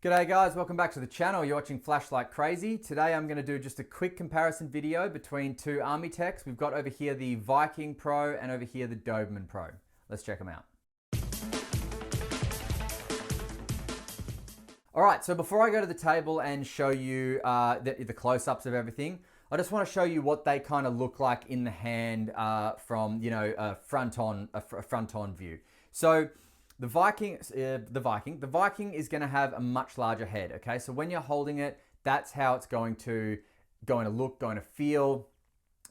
G'day guys, welcome back to the channel. You're watching Flash Like Crazy. Today I'm going to do just a quick comparison video between two Armyteks. We've got over here the Viking Pro and over here the Dobermann Pro. Let's check them out. Alright, so before I go to the table and show you the close-ups of everything, I just want to show you what they kind of look like in the hand from, a front-on view. So the Viking is going to have a much larger head. Okay, so when you're holding it, that's how it's going to look, going to feel.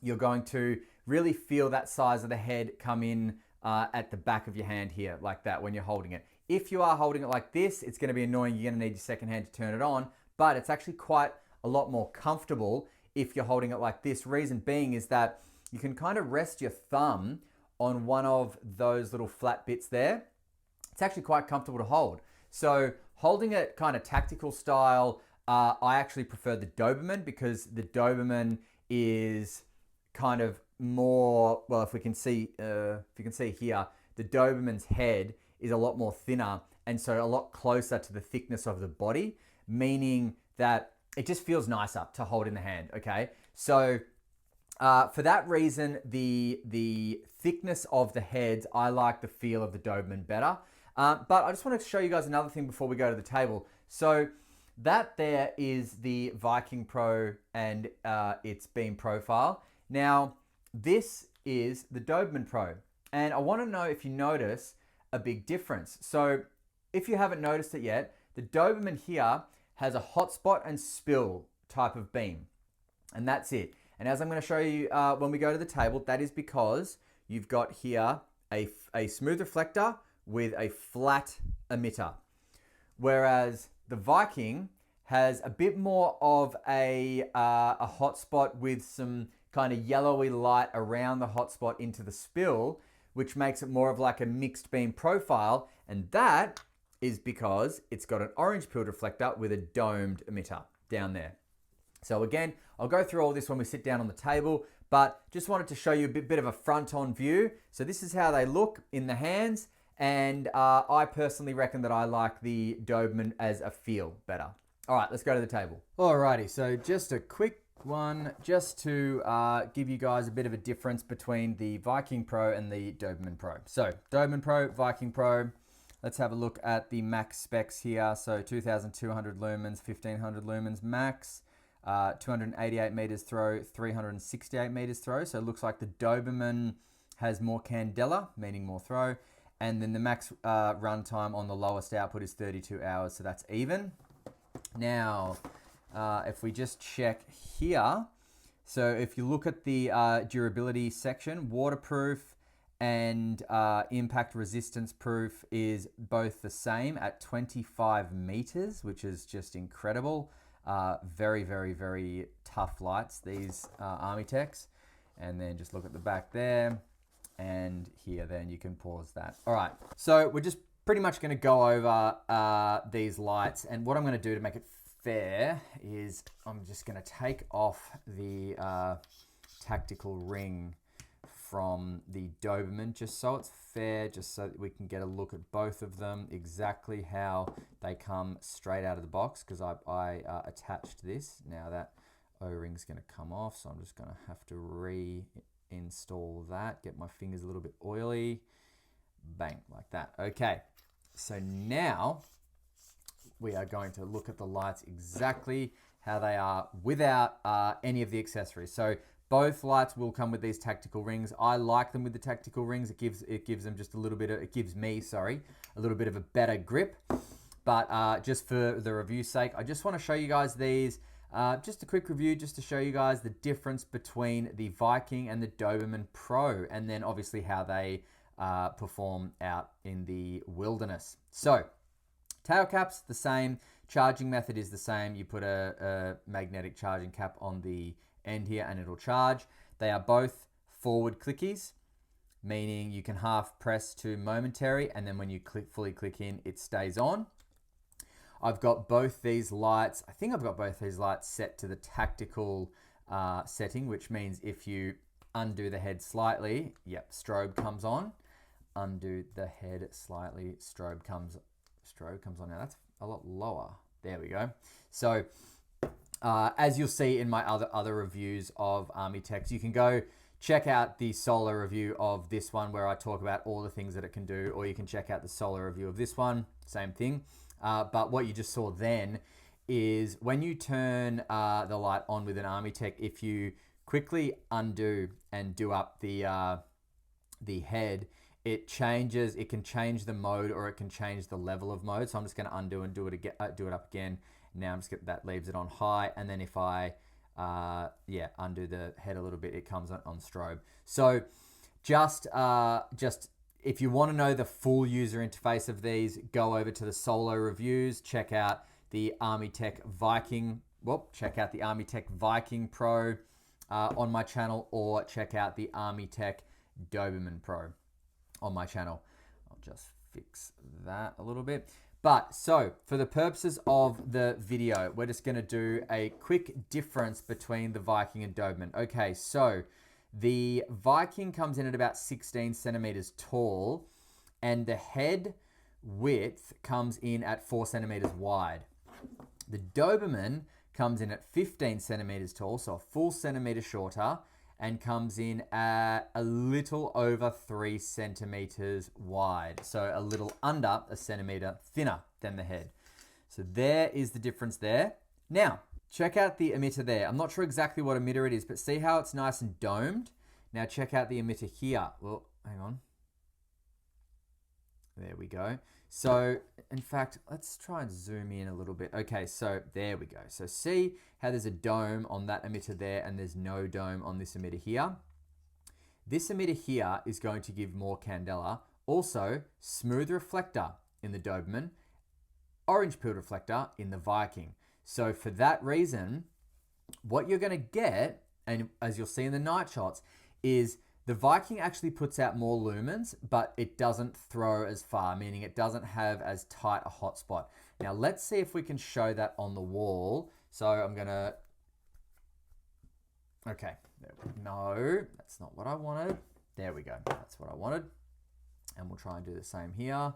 You're going to really feel that size of the head come in at the back of your hand here, like that, when you're holding it. If you are holding it like this, it's going to be annoying. You're going to need your second hand to turn it on, but it's actually quite a lot more comfortable if you're holding it like this. Reason being is that you can kind of rest your thumb on one of those little flat bits there. It's actually quite comfortable to hold. So holding it kind of tactical style, I actually prefer the Dobermann, because the Dobermann is kind of more, well, if you can see here, the Dobermann's head is a lot more thinner and so a lot closer to the thickness of the body, meaning that it just feels nicer to hold in the hand, okay? So for that reason, the thickness of the heads, I like the feel of the Dobermann better. But I just want to show you guys another thing before we go to the table. So that there is the Viking Pro and its beam profile. Now, this is the Dobermann Pro. And I want to know if you notice a big difference. So if you haven't noticed it yet, the Dobermann here has a hotspot and spill type of beam. And that's it. And as I'm going to show you when we go to the table, that is because you've got here a smooth reflector with a flat emitter. Whereas the Viking has a bit more of a hotspot with some kind of yellowy light around the hotspot into the spill, which makes it more of like a mixed beam profile. And that is because it's got an orange pilled reflector with a domed emitter down there. So again, I'll go through all this when we sit down on the table, but just wanted to show you a bit of a front-on view. So this is how they look in the hands. And I personally reckon that I like the Dobermann as a feel better. All right, let's go to the table. Alrighty, so just a quick one, just to give you guys a bit of a difference between the Viking Pro and the Dobermann Pro. So Dobermann Pro, Viking Pro. Let's have a look at the max specs here. So 2,200 lumens, 1,500 lumens max, 288 meters throw, 368 meters throw. So it looks like the Dobermann has more candela, meaning more throw. And then the max runtime on the lowest output is 32 hours, so that's even. Now, if we just check here, so if you look at the durability section, waterproof and impact resistance proof is both the same at 25 meters, which is just incredible. Very, very, very tough lights, these Armyteks. And then just look at the back there. And here, then you can pause that. All right, so we're just pretty much going to go over these lights, and what I'm going to do to make it fair is I'm just going to take off the tactical ring from the Dobermann, just so it's fair, just so that we can get a look at both of them, exactly how they come straight out of the box, because I attached this. Now that O-ring's going to come off, so I'm just going to have to install that, get my fingers a little bit oily, bang, like that. Okay, so now we are going to look at the lights exactly how they are without any of the accessories. So both lights will come with these tactical rings. I like them with the tactical rings. It gives them just a little bit of, it gives me, sorry, a little bit of a better grip. But just for the review's sake, I just want to show you guys these. Just a quick review just to show you guys the difference between the Viking and the Dobermann Pro, and then obviously how they perform out in the wilderness. So tail cap's the same, charging method is the same. You put a magnetic charging cap on the end here and it'll charge. They are both forward clickies, meaning you can half press to momentary, and then when you fully click in, it stays on. I've got both these lights, I think I've got both these lights set to the tactical setting, which means if you undo the head slightly, yep, strobe comes on. Undo the head slightly, strobe comes on. Now that's a lot lower. There we go. So as you'll see in my other reviews of Armytek's, you can go check out the solo review of this one where I talk about all the things that it can do, or you can check out the solo review of this one, same thing. But what you just saw then is when you turn the light on with an Armytek, if you quickly undo and do up the head, it changes. It can change the mode, or it can change the level of mode. So I'm just going to undo and do it again, do it up again. Now I'm just going that leaves it on high, and then if I undo the head a little bit, it comes on strobe. So just if you want to know the full user interface of these, go over to the solo reviews, check out the Armytek Viking. Well, check out the Armytek Viking Pro on my channel, or check out the Armytek Dobermann Pro on my channel. I'll just fix that a little bit. But so for the purposes of the video, we're just going to do a quick difference between the Viking and Dobermann. Okay, so the Viking comes in at about 16 centimeters tall, and the head width comes in at 4 centimeters wide. The Dobermann comes in at 15 centimeters tall, so a full centimeter shorter, and comes in at a little over 3 centimeters wide. So a little under a centimeter thinner than the head. So there is the difference there. Now, check out the emitter there. I'm not sure exactly what emitter it is, but see how it's nice and domed? Now check out the emitter here. Well, hang on. There we go. So, in fact, let's try and zoom in a little bit. Okay, so there we go. So see how there's a dome on that emitter there, and there's no dome on this emitter here? This emitter here is going to give more candela. Also, smooth reflector in the Dobermann, orange pilled reflector in the Viking. So for that reason, what you're going to get, and as you'll see in the night shots, is the Viking actually puts out more lumens, but it doesn't throw as far, meaning it doesn't have as tight a hotspot. Now let's see if we can show that on the wall. So I'm gonna, okay, no, that's not what I wanted. There we go, that's what I wanted. And we'll try and do the same here.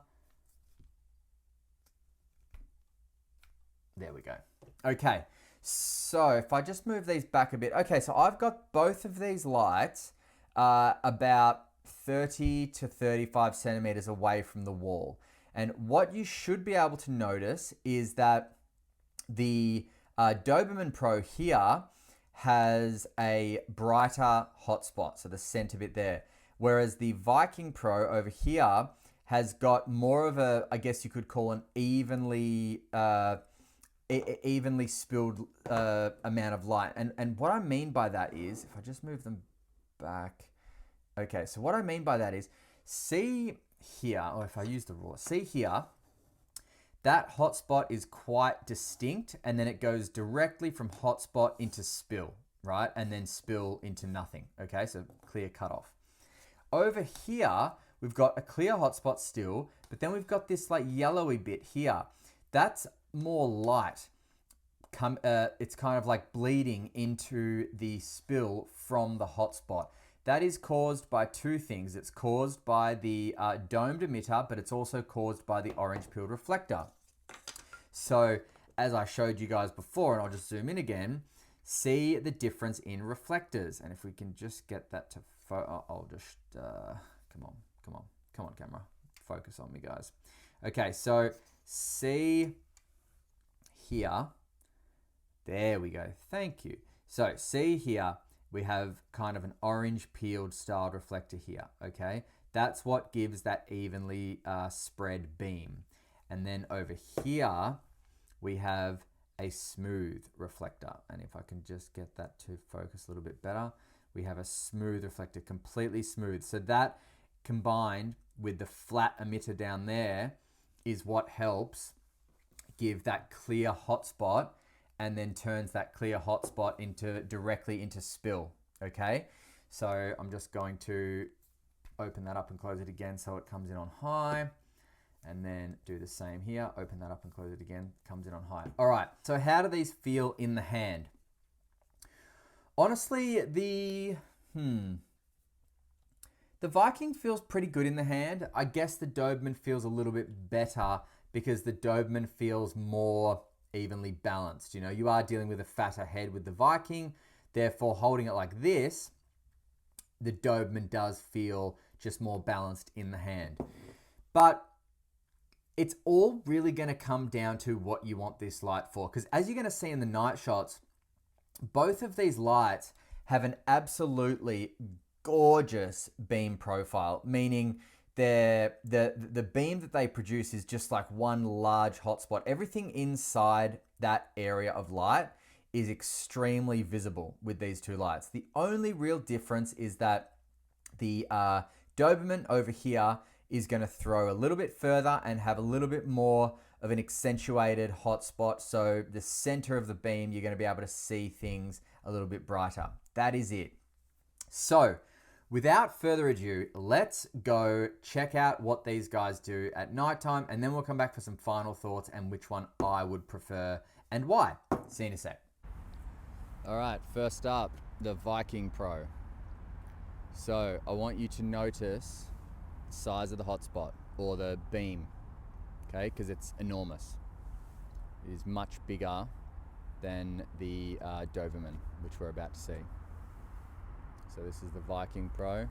There we go. Okay, so if I just move these back a bit. Okay, so I've got both of these lights about 30 to 35 centimeters away from the wall. And what you should be able to notice is that the Dobermann Pro here has a brighter hotspot, so the center bit there. Whereas the Viking Pro over here has got more of a, I guess you could call an evenly spilled amount of light. And what I mean by that is, if I just move them back. Okay, so what I mean by that is, see here, or if I use the ruler, see here, that hotspot is quite distinct, and then it goes directly from hotspot into spill, right? And then spill into nothing, okay? So clear cutoff. Over here, we've got a clear hotspot still, but then we've got this like yellowy bit here. That's more light. It's kind of like bleeding into the spill from the hotspot. That is caused by two things. It's caused by the domed emitter, but it's also caused by the orange pilled reflector. So as I showed you guys before, and I'll just zoom in again, see the difference in reflectors. And if we can just get that to, I'll just, come on camera, focus on me guys. Okay, so see here, there we go, thank you. So see here, we have kind of an orange peeled styled reflector here, okay? That's what gives that evenly spread beam. And then over here, we have a smooth reflector. And if I can just get that to focus a little bit better, we have a smooth reflector, completely smooth. So that combined with the flat emitter down there is what helps give that clear hotspot, and then turns that clear hotspot directly into spill, okay? So I'm just going to open that up and close it again so it comes in on high, and then do the same here, open that up and close it again, comes in on high. All right, so how do these feel in the hand? Honestly, the Viking feels pretty good in the hand. I guess the Dobermann feels a little bit better because the Dobermann feels more evenly balanced. You know, you are dealing with a fatter head with the Viking, therefore holding it like this, the Doberman does feel just more balanced in the hand. But it's all really going to come down to what you want this light for. Because as you're going to see in the night shots, both of these lights have an absolutely gorgeous beam profile, meaning the beam that they produce is just like one large hotspot. Everything inside that area of light is extremely visible with these two lights. The only real difference is that the Doberman over here is going to throw a little bit further and have a little bit more of an accentuated hotspot. So the center of the beam, you're going to be able to see things a little bit brighter. That is it. So without further ado, let's go check out what these guys do at nighttime, and then we'll come back for some final thoughts and which one I would prefer and why. See you in a sec. All right, first up, the Viking Pro. So I want you to notice the size of the hotspot or the beam, okay? Because it's enormous. It is much bigger than the Doberman, which we're about to see. So this is the Viking Pro.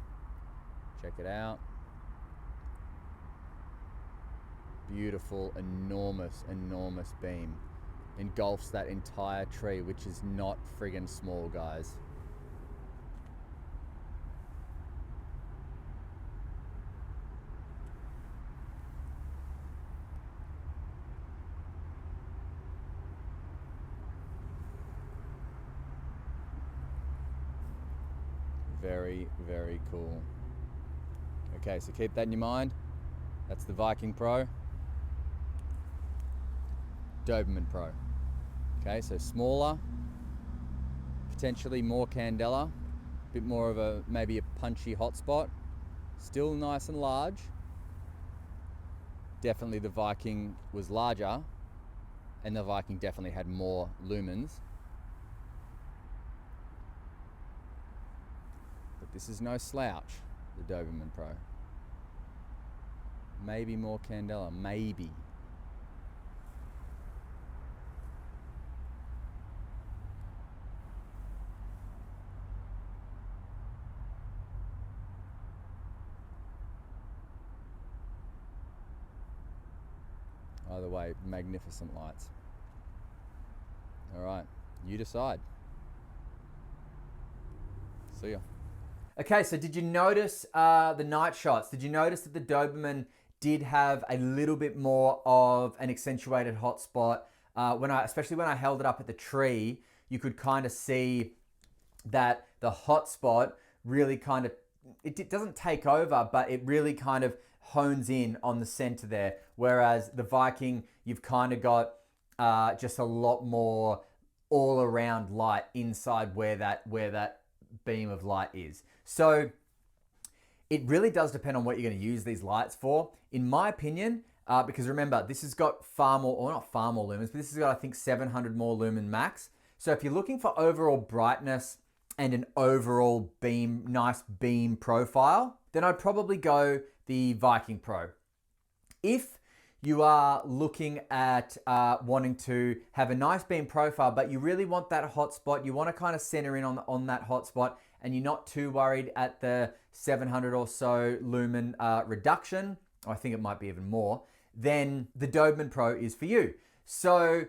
Check it out. Beautiful, enormous, enormous beam. Engulfs that entire tree, which is not friggin' small, guys. Very, very cool. Okay, so keep that in your mind. That's the Viking Pro. Doberman Pro. Okay, so smaller, potentially more candela, a bit more of a, maybe a punchy hotspot. Still nice and large. Definitely the Viking was larger, and the Viking definitely had more lumens. This is no slouch, the Doberman Pro. Maybe more candela, maybe. Either way, magnificent lights. All right, you decide. See ya. Okay, so did you notice the night shots? Did you notice that the Doberman did have a little bit more of an accentuated hotspot? Especially when I held it up at the tree, you could kind of see that the hotspot really kind of, it doesn't take over, but it really kind of hones in on the center there. Whereas the Viking, you've kind of got just a lot more all around light inside where that beam of light is. So it really does depend on what you're going to use these lights for. In my opinion, because remember, this has got far more, or not far more lumens, but this has got, I think, 700 more lumen max. So if you're looking for overall brightness and an overall beam, nice beam profile, then I'd probably go the Viking Pro. If you are looking at wanting to have a nice beam profile, but you really want that hotspot, you want to kind of center in on that hotspot, and you're not too worried at the 700 or so lumen reduction, I think it might be even more, then the Doberman Pro is for you. So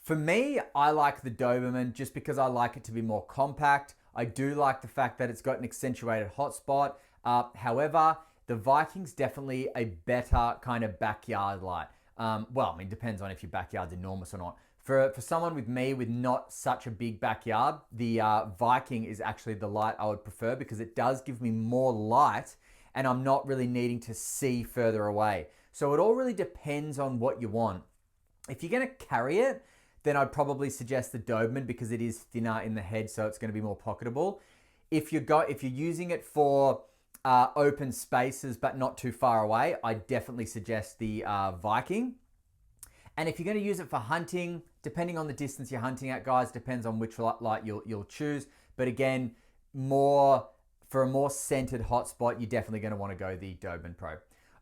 for me, I like the Doberman just because I like it to be more compact. I do like the fact that it's got an accentuated hotspot. However, the Viking's definitely a better kind of backyard light. Well, I mean, depends on if your backyard's enormous or not. For someone with me with not such a big backyard, the Viking is actually the light I would prefer because it does give me more light and I'm not really needing to see further away. So it all really depends on what you want. If you're gonna carry it, then I'd probably suggest the Doberman because it is thinner in the head, so it's gonna be more pocketable. If you're using it for open spaces but not too far away, I definitely suggest the Viking. And if you're going to use it for hunting, depending on the distance you're hunting at, guys, depends on which light you'll choose. But again, for a more centered hotspot, you're definitely going to want to go the Doberman Pro.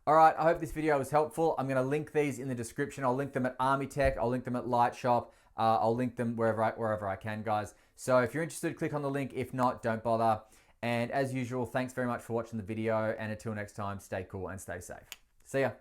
All right, I hope this video was helpful. I'm going to link these in the description. I'll link them at Armytek. I'll link them at Light Shop. I'll link them wherever I can, guys. So if you're interested, click on the link. If not, don't bother. And as usual, thanks very much for watching the video. And until next time, stay cool and stay safe. See ya.